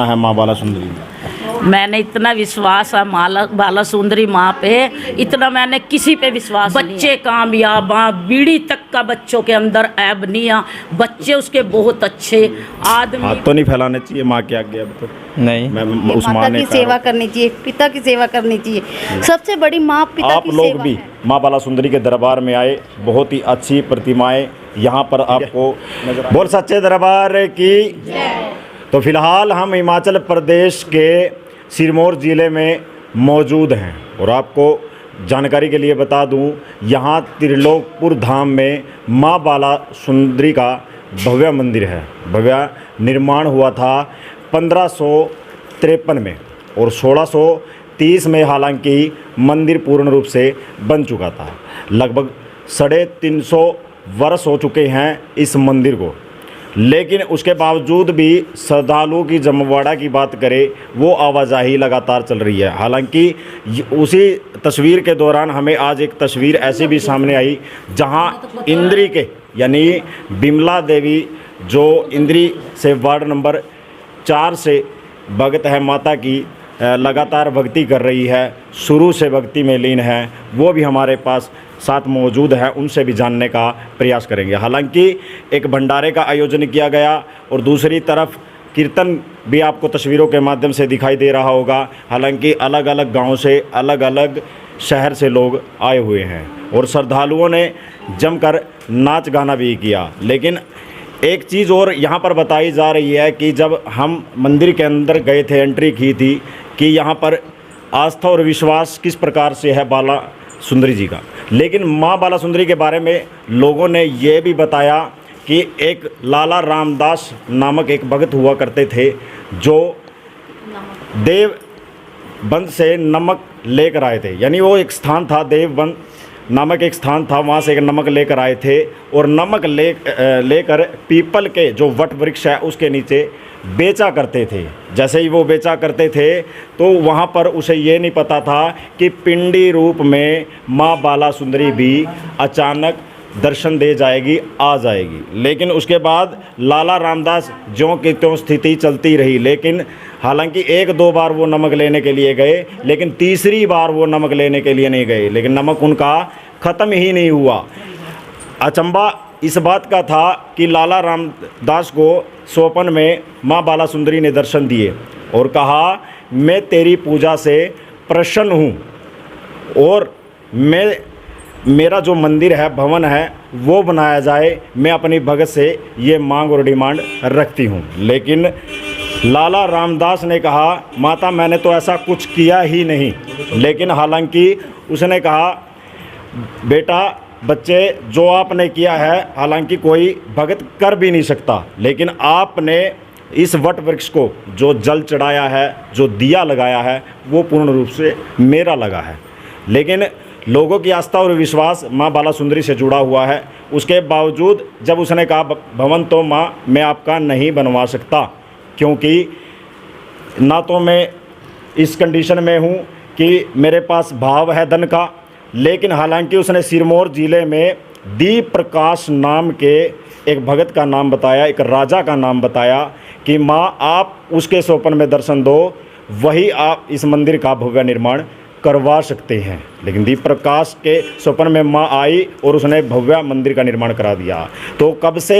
है माँ बाला सुंदरी? मैंने इतना विश्वास है बाला सुंदरी माँ पे, इतना मैंने किसी पे विश्वास नहीं। बच्चे कामयाब, बीड़ी तक का बच्चों के अंदर ऐब नहीं आ, बच्चे उसके बहुत अच्छे आदमी। हाथ तो नहीं फैलाने चाहिए माँ के आगे अब तो। नहीं, मैं उस माता की सेवा करनी चाहिए, पिता की सेवा करनी चाहिए, सबसे बड़ी माँ पिता आप की लोग सेवा भी है। माँ बाला सुंदरी के दरबार में आए, बहुत ही अच्छी प्रतिमाएं यहाँ पर आपको नजर बोल सच्चे दरबार की। तो फिलहाल हम हिमाचल प्रदेश के सिरमौर ज़िले में मौजूद हैं और आपको जानकारी के लिए बता दूं, यहाँ त्रिलोकपुर धाम में माँ बाला सुंदरी का भव्य मंदिर है। भव्य निर्माण हुआ था 1553 में और 1630 में हालांकि मंदिर पूर्ण रूप से बन चुका था। लगभग 350 वर्ष हो चुके हैं इस मंदिर को, लेकिन उसके बावजूद भी श्रद्धालुओं की जमवाड़ा की बात करें, वो आवाजाही लगातार चल रही है। हालांकि उसी तस्वीर के दौरान हमें आज एक तस्वीर ऐसी भी सामने आई जहां इंद्री के यानी बिमला देवी, जो इंद्री से वार्ड नंबर 4 से भगत है माता की, लगातार भक्ति कर रही है, शुरू से भक्ति में लीन है, वो भी हमारे पास साथ मौजूद है, उनसे भी जानने का प्रयास करेंगे। हालांकि एक भंडारे का आयोजन किया गया और दूसरी तरफ कीर्तन भी आपको तस्वीरों के माध्यम से दिखाई दे रहा होगा। हालांकि अलग अलग गांव से, अलग अलग शहर से लोग आए हुए हैं और श्रद्धालुओं ने जमकर नाच गाना भी किया। लेकिन एक चीज़ और यहाँ पर बताई जा रही है कि जब हम मंदिर के अंदर गए थे, एंट्री की थी, कि यहाँ पर आस्था और विश्वास किस प्रकार से है बाला सुंदरी जी का। लेकिन माँ बाला सुंदरी के बारे में लोगों ने ये भी बताया कि एक लाला रामदास नामक एक भगत हुआ करते थे, जो देवबंद से नमक लेकर आए थे। यानी वो एक स्थान था, देवबंद नामक एक स्थान था, वहाँ से एक नमक लेकर आए थे और नमक लेकर पीपल के जो वट वृक्ष है उसके नीचे बेचा करते थे। जैसे ही वो बेचा करते थे तो वहाँ पर उसे ये नहीं पता था कि पिंडी रूप में माँ बाला सुंदरी भी अचानक दर्शन दे जाएगी, आ जाएगी। लेकिन उसके बाद लाला रामदास ज्यों की त्यों स्थिति चलती रही। लेकिन हालांकि 1-2 बार वो नमक लेने के लिए गए, लेकिन तीसरी बार वो नमक लेने के लिए नहीं गए, लेकिन नमक उनका ख़त्म ही नहीं हुआ। अचंबा इस बात का था कि लाला रामदास को स्वप्न में माँ बाला सुंदरी ने दर्शन दिए और कहा, मैं तेरी पूजा से प्रसन्न हूँ और मेरा जो मंदिर है, भवन है, वो बनाया जाए। मैं अपनी भगत से ये मांग और डिमांड रखती हूँ। लेकिन लाला रामदास ने कहा, माता मैंने तो ऐसा कुछ किया ही नहीं। लेकिन हालांकि उसने कहा, बेटा बच्चे, जो आपने किया है हालांकि कोई भगत कर भी नहीं सकता, लेकिन आपने इस वट वृक्ष को जो जल चढ़ाया है, जो दिया लगाया है, वो पूर्ण रूप से मेरा लगा है। लेकिन लोगों की आस्था और विश्वास माँ बाला सुंदरी से जुड़ा हुआ है। उसके बावजूद जब उसने कहा, भवन तो माँ मैं आपका नहीं बनवा सकता, क्योंकि ना तो मैं इस कंडीशन में हूँ कि मेरे पास भाव है धन का। लेकिन हालांकि उसने सिरमौर ज़िले में दीप प्रकाश नाम के एक भगत का नाम बताया, एक राजा का नाम बताया कि माँ आप उसके स्वप्न में दर्शन दो, वही आप इस मंदिर का भव्य निर्माण करवा सकते हैं। लेकिन दीप प्रकाश के स्वप्न में माँ आई और उसने भव्य मंदिर का निर्माण करा दिया। तो कब से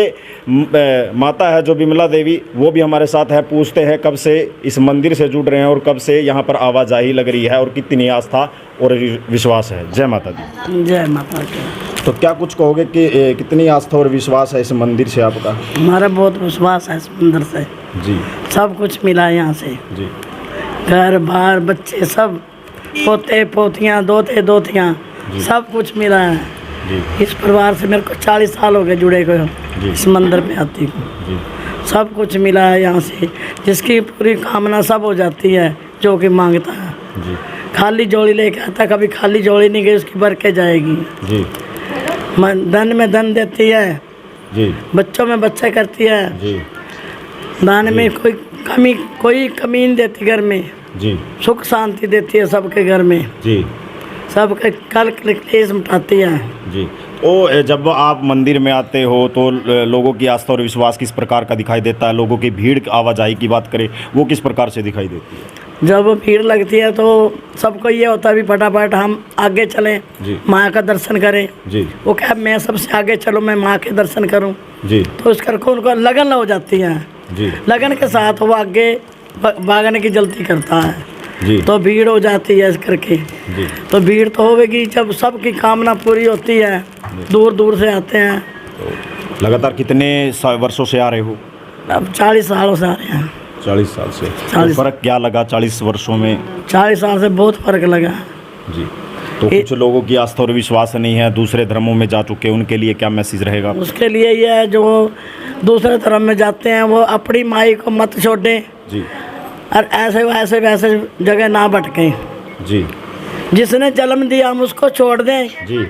माता है जो बिमला देवी, वो भी हमारे साथ है, पूछते हैं कब से इस मंदिर से जुड़ रहे हैं और कब से यहाँ पर आवाजाही लग रही है और कितनी आस्था और विश्वास है। जय माता दी। जय माता दी। तो क्या कुछ कहोगे कि कितनी आस्था और विश्वास है इस मंदिर से आपका? हमारा बहुत विश्वास है इस मंदिर से जी। सब कुछ मिला यहाँ से जी। घर बार बच्चे सब, पोते पोतियाँ, दोते दोतियाँ, सब कुछ मिला है जी। इस परिवार से मेरे को 40 साल हो गए जुड़े हुए इस मंदिर पे आती को। सब कुछ मिला है यहाँ से, जिसकी पूरी कामना सब हो जाती है जो कि मांगता है। जी। खाली जोड़ी लेके आता, कभी खाली जोड़ी नहीं गई, उसकी भर के जाएगी। जी। धन में धन देती है जी। बच्चों में बच्चे करती है जी। दान में कोई कमी नहीं देती घर में। जी। सुख शांति देती है सबके घर में। जी। सब कल क्लेश मिटाती है। जी। जब आप मंदिर में आते हो तो लोगों की आस्था और विश्वास किस प्रकार का दिखाई देता है? लोगों की भीड़ आवाजाही की बात करें, वो किस प्रकार से दिखाई देती है? जब भीड़ लगती है तो सबको ये होता है भी फटाफट हम आगे चलें, जी। माँ का दर्शन करें। जी। वो क्या मैं सबसे आगे चलूँ, मैं माँ के दर्शन करूँ। जी। तो इस करके उनको लगन हो जाती है। जी। लगन के साथ वो आगे भागने की जल्दी करता है। जी। तो भीड़ हो जाती है इस करके। जी। तो भीड़ तो होगी जब सबकी कामना पूरी होती है, दूर दूर से आते हैं। तो लगातार कितने वर्षों से आ रहे हो? अब 40 सालों से आ रहे हैं। 40 साल से। 40 तो फर्क क्या लगा 40 वर्षों में? 40 साल से बहुत फर्क लगा। जी। तो कुछ लोगों की आस्था और विश्वास नहीं है, दूसरे धर्मों में जा चुके, उनके लिए क्या मैसेज रहेगा? उसके लिए ये है जो दूसरे धर्म में जाते हैं वो अपनी माई को मत छोड़ें। जी। और ऐसे वैसे जगह ना भटकें। जी। जिसने जन्म दिया हम उसको छोड़ दें जी।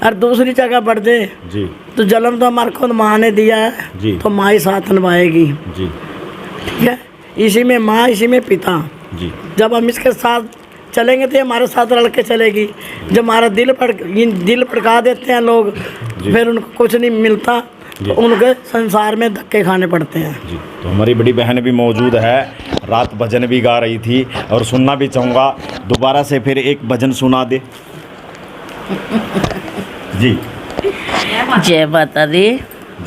और दूसरी जगह बढ़ जाए। जी। तो जन्म तो हमारे खुद माँ ने दिया है। जी। तो माँ ही साथ निभाएगी। जी। ठीक है, इसी में माँ, इसी में पिता। जी। जब हम इसके साथ चलेंगे तो हमारे साथ रल के चलेगी। जब हमारा दिल भड़का देते हैं लोग, फिर उनको कुछ नहीं मिलता, तो उनके संसार में धक्के खाने पड़ते हैं। जी। तो हमारी बड़ी बहन भी मौजूद है, रात भजन भी गा रही थी और सुनना भी चाहूँगा। दोबारा से फिर एक भजन सुना दे। जी। जय माता दी।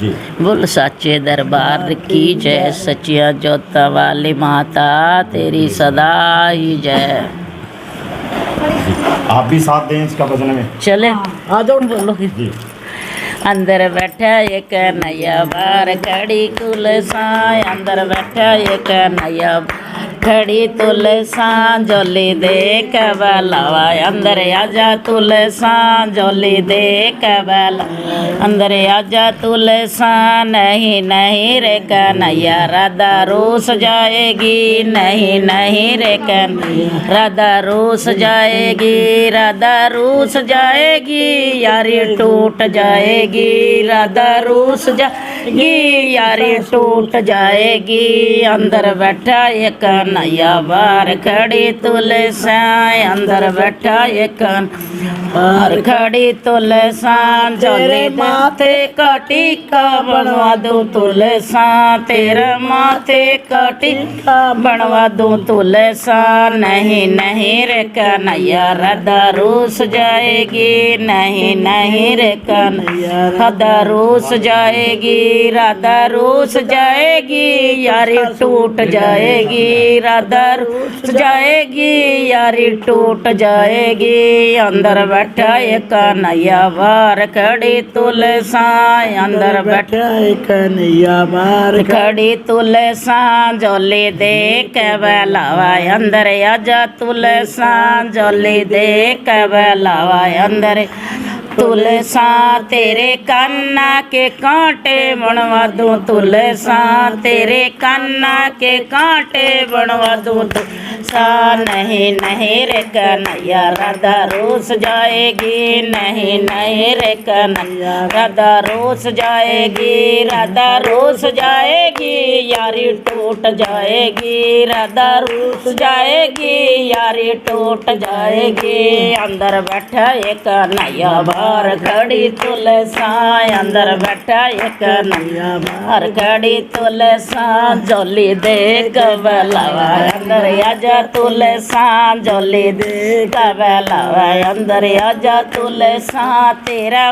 जी। बोल सच्चे दरबार की जय, सचिया जोता वाली माता तेरी सदा ही जय। आप भी साथ दें इसका भजन में। चले आ जाओ, बोलो। जी। अंदर बैठा एक नया बार खड़ी तुलसा, अंदर बैठा एक नया खड़ी तुलसा, जोली देख बलावा अंदर आजा तुलसा, जोली देख बला अंदर आजा तुलसा। नहीं नहीं रे कन्हैया राधा रूस जाएगी, नहीं नहीं रे कन्हैया राधा रूस जाएगी, राधा रूस जाएगी, यारी टूट जाएगी, राधा रूस जाएगी, यारी टूट जाएगी। अंदर बैठा एक नया बार खड़ी तुलसा, अंदर बैठा एक बार खड़ी तुलसा, जोले माथे का टीका बनवा दूं तुलसा, तेरे माथे का टीका बनवा दूं तुलसा। नहीं नहीं रे कन्हैया राधा रूस जाएगी, नहीं नहीं रे कन्हैया राधा रूस जाएगी, राधा रूस जाएगी, यारी टूट जाएगी, राधा रूस जाएगी, यारी टूट जाएगी। अंदर बैठा एक कन्हैया बार खड़ी तुलसा, अंदर बैठा एक कन्हैया बार खड़ी तुलसा, जोली देख बलावा अंदर आजा तुलसा, जोली देख बलावा अंदर तुलसा, तेरे कान्ना के कांटे बनवा दूं तुलसा, तेरे कान्ना के कांटे बनवा दूं तुलसा। नहीं नहीं रे कन्हैया राधा रूस जाएगी, नहीं नहीं रे कन्हैया राधा रूस जाएगी, राधा रूस जाएगी, यारी टूट जाएगी, राधा रूस जाएगी, यारी टूट जाएगी। अंदर बैठा एक कन्हैया बार खड़ी तुलसा, अंदर बैठा एक नैया बार खड़ी तुलसा, जोली देख बलावा अंदर आजा तुलसा, जोली देख बलावा अंदर आजा तुलसा, तेरा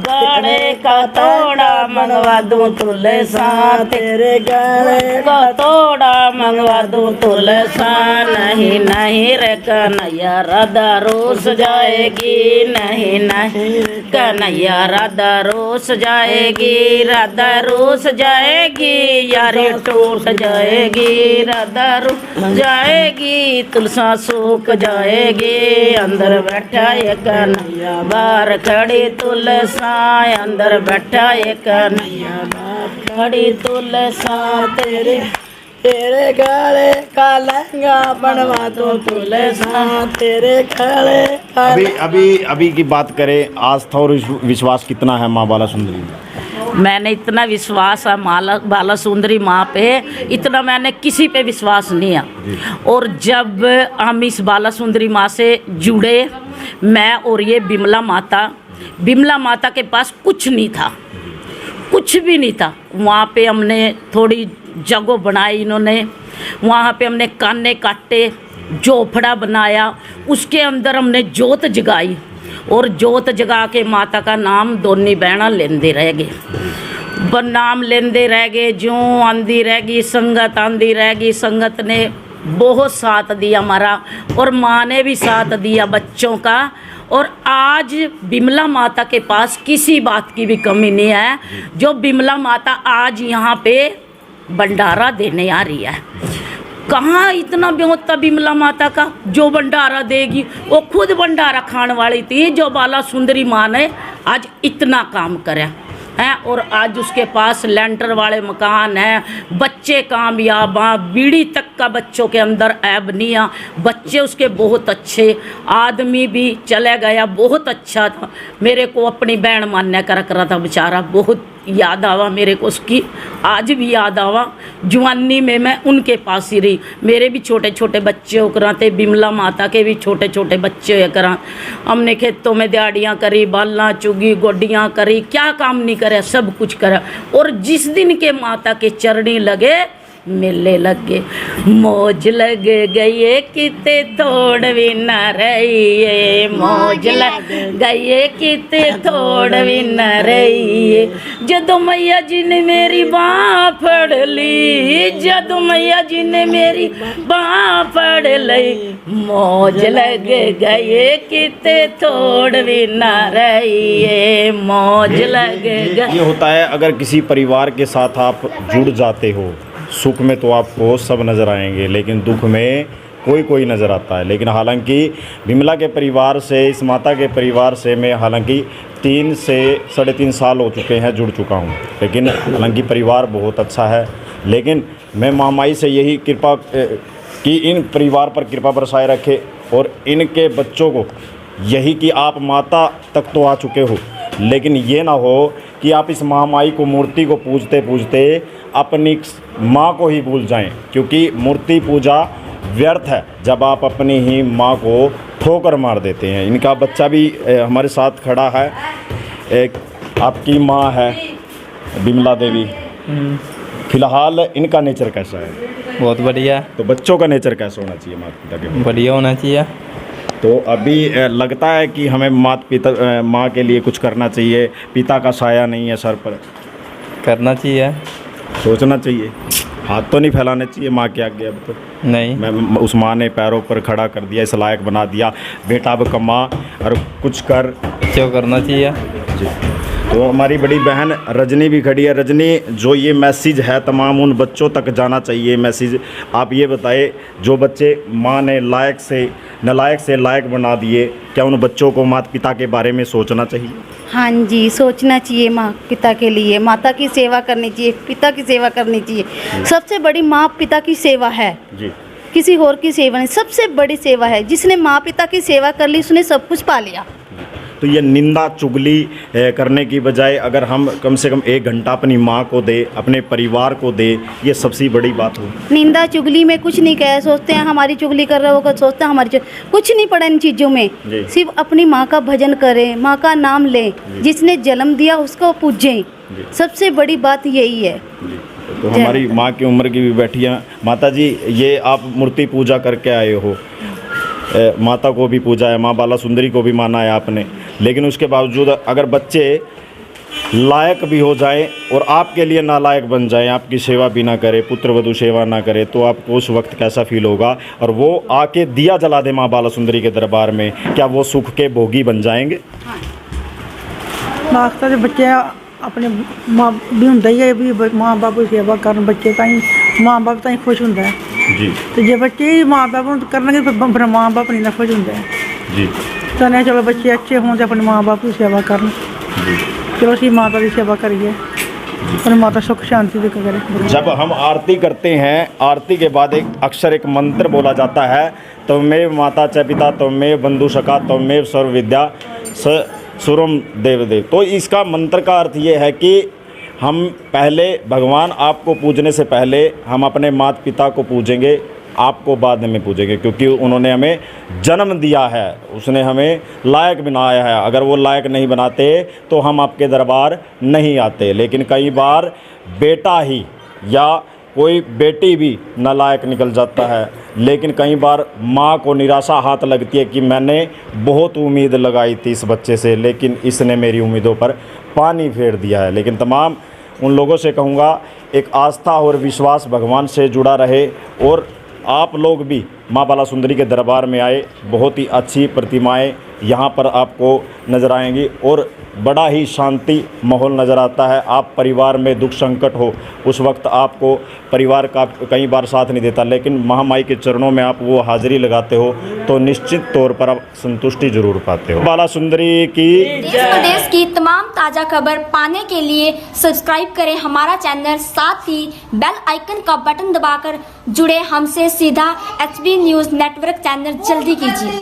गले का तोड़ा मंगवा दूं तुलसा, तेरे गले का तोड़ा मंगवा दूं तुलसा। नहीं नहीं रे कन्हैया राधा रूस जाएगी, नहीं नहीं कन्हैया राधा रूस जाएगी, राधा रूस जाएगी, यारी टूट जाएगी, राधा रूस जाएगी, तुलसा सूख जाएगी। अंदर बैठा एक कन्हैया बार खड़ी तुलसा, अंदर बैठा एक कन्हैया बार खड़ी तुलसा, तेरे तेरे गले का लहंगा बनवा दूं तुलसा, तेरे गले का अभी की बात करें, आस्था और विश्वास कितना है माँ बाला सुंदरी में? मैंने इतना विश्वास है बाला सुंदरी माँ पे, इतना मैंने किसी पे विश्वास नहीं है। और जब हम इस बाला सुंदरी माँ से जुड़े, मैं और ये बिमला माता के पास कुछ नहीं था, कुछ भी नहीं था। वहाँ पे हमने थोड़ी जगह बनाई, इन्होंने वहाँ पे हमने काने काटे, झोपड़ा बनाया, उसके अंदर हमने जोत जगाई और जोत जगा के माता का नाम दोनों बहना लेंदे रह गए, नाम लेंदे रह गए। जो आंधी रह गई संगत, आंधी रह गई संगत ने बहुत साथ दिया हमारा, और माँ ने भी साथ दिया बच्चों का। और आज बिमला माता के पास किसी बात की भी कमी नहीं है। जो बिमला माता आज यहाँ पे भंडारा देने आ रही है, कहाँ इतना ब्योता बिमला माता का जो भंडारा देगी, वो खुद भंडारा खाने वाली थी। जो बाला सुंदरी माँ ने आज इतना काम करा है, और आज उसके पास लेंटर वाले मकान हैं, बच्चे कामयाब हैं, बीड़ी तक का बच्चों के अंदर ऐब नहीं है, बच्चे उसके बहुत अच्छे, आदमी भी चले गया बहुत अच्छा था। मेरे को अपनी बहन मान्य कर रहा था बेचारा, बहुत याद आवा मेरे को उसकी, आज भी याद आवा। जवानी में मैं उनके पास ही रही, मेरे भी छोटे छोटे बच्चे हो करा थे, बिमला माता के भी छोटे छोटे बच्चे हो करा। हमने खेतों में दिहाड़ियाँ करी, बालना चुगी, गोड्डियाँ करी, क्या काम नहीं करे, सब कुछ करा। और जिस दिन के माता के चरणी लगे, मेले लगे, मौज लग गई किते थोड़ भी न रही, मौज लग गई किते थोड़ भी न रही। जदों मैया जी ने मेरी बाँह फड़ ली, जदों मैया जी ने मेरी बाँह फड़ ली, मौज लग गई किते थोड़ भी न रही, मौज लग गई। ये होता है अगर किसी परिवार के साथ आप जुड़ जाते हो, सुख में तो आपको सब नज़र आएंगे, लेकिन दुख में कोई नज़र आता है। लेकिन हालांकि बिमला के परिवार से, इस माता के परिवार से मैं हालांकि 3 से 3.5 साल हो चुके हैं जुड़ चुका हूं, लेकिन हालांकि परिवार बहुत अच्छा है। लेकिन मैं महामाई से यही कृपा कि इन परिवार पर कृपा बरसाए रखे, और इनके बच्चों को यही कि आप माता तक तो आ चुके हो, लेकिन ये ना हो कि आप इस महामाई को, मूर्ति को पूजते पूजते अपनी माँ को ही भूल जाएं, क्योंकि मूर्ति पूजा व्यर्थ है जब आप अपनी ही माँ को ठोकर मार देते हैं। इनका बच्चा भी हमारे साथ खड़ा है, एक आपकी माँ है बिमला देवी। फिलहाल इनका नेचर कैसा है? बहुत बढ़िया। तो बच्चों का नेचर कैसा होना चाहिए माता पिता के? बढ़िया होना चाहिए। तो अभी लगता है कि हमें माँ के लिए कुछ करना चाहिए, पिता का साया नहीं है सर पर, करना चाहिए, सोचना चाहिए, हाथ तो नहीं फैलाने चाहिए माँ के आगे। अब तो नहीं, मैं उस माँ ने पैरों पर खड़ा कर दिया, इस लायक बना दिया, बेटा अब कमा और कुछ कर, क्यों करना चाहिए जी। तो हमारी बड़ी बहन रजनी भी खड़ी है। रजनी, जो ये मैसेज है तमाम उन बच्चों तक जाना चाहिए मैसेज, आप ये बताए जो बच्चे माँ ने लायक से नालायक से लायक बना दिए, क्या उन बच्चों को माता पिता के बारे में सोचना चाहिए? हाँ जी, सोचना चाहिए, माँ पिता के लिए, माता की सेवा करनी चाहिए, पिता की सेवा करनी चाहिए। सबसे बड़ी माँ पिता की सेवा है जी, किसी और की सेवा नहीं, सबसे बड़ी सेवा है। जिसने माँ पिता की सेवा कर ली, उसने सब कुछ पा लिया। तो ये निंदा चुगली करने की बजाय अगर हम कम से कम 1 घंटा अपनी माँ को दे, अपने परिवार को दे, ये सबसे बड़ी बात हो। निंदा चुगली में कुछ नहीं कहे, सोचते हैं हमारी चुगली कर रहे हो, सोचते हैं हमारी कुछ नहीं पड़ा इन चीज़ों में। सिर्फ अपनी माँ का भजन करें, माँ का नाम लें, जिसने जन्म दिया उसको पूजें, सबसे बड़ी बात यही है। तो हमारी माँ की उम्र की भी बैठी है। माता जी, ये आप मूर्ति पूजा करके आए हो, माता को भी पूजा है, माँ बाला सुंदरी को भी माना है आपने, लेकिन उसके बावजूद अगर बच्चे लायक भी हो जाएं और आपके लिए नालायक बन जाएं, आपकी सेवा भी ना करे, पुत्र वधू सेवा ना करे, तो आपको उस वक्त कैसा फील होगा? और वो आके दिया जला दे माँ बाला सुंदरी के दरबार में, क्या वो सुख के भोगी बन जाएंगे? वास्ता बच्चे अपने माँ भी होंगे ही है भी माँ बाप की सेवा करन, बच्चे ताई माँ बाप ताई खुश होंगे है जी। तो जो बच्चे माँ बाप करने फिर माँ बाप नहीं ना खुश होंगे जी। तो नहीं, चलो बच्चे अच्छे हों तो अपने माँ बाप की सेवा करन, चलो असी माता की सेवा करिए और माता सुख शांति से करे। जब हम आरती करते हैं, आरती के बाद एक मंत्र बोला जाता है, त्वमेव माता च पिता त्वमेव बंधु सखा त्वमेव सर्व विद्या स सुरम देव देव। तो इसका मंत्र का अर्थ ये है कि हम पहले भगवान आपको पूजने से पहले हम अपने माता पिता को पूजेंगे, आपको बाद में पूजेंगे, क्योंकि उन्होंने हमें जन्म दिया है, उसने हमें लायक बनाया है। अगर वो लायक नहीं बनाते तो हम आपके दरबार नहीं आते। लेकिन कई बार बेटा ही या कोई बेटी भी नालायक निकल जाता है, लेकिन कई बार माँ को निराशा हाथ लगती है कि मैंने बहुत उम्मीद लगाई थी इस बच्चे से, लेकिन इसने मेरी उम्मीदों पर पानी फेर दिया है। लेकिन तमाम उन लोगों से कहूँगा, एक आस्था और विश्वास भगवान से जुड़ा रहे और आप लोग भी माँ बाला सुंदरी के दरबार में आए। बहुत ही अच्छी प्रतिमाएं यहाँ पर आपको नज़र आएंगी और बड़ा ही शांति माहौल नज़र आता है। आप परिवार में दुख संकट हो उस वक्त आपको परिवार का कई बार साथ नहीं देता, लेकिन महामाई के चरणों में आप वो हाजिरी लगाते हो तो निश्चित तौर पर आप संतुष्टि जरूर पाते हो। बाला सुंदरी की देश प्रदेश की तमाम ताज़ा खबर पाने के लिए सब्सक्राइब करें हमारा चैनल, साथ ही बेल आइकन का बटन दबाकर जुड़े हमसे सीधा HB न्यूज़ नेटवर्क चैनल जल्दी कीजिए।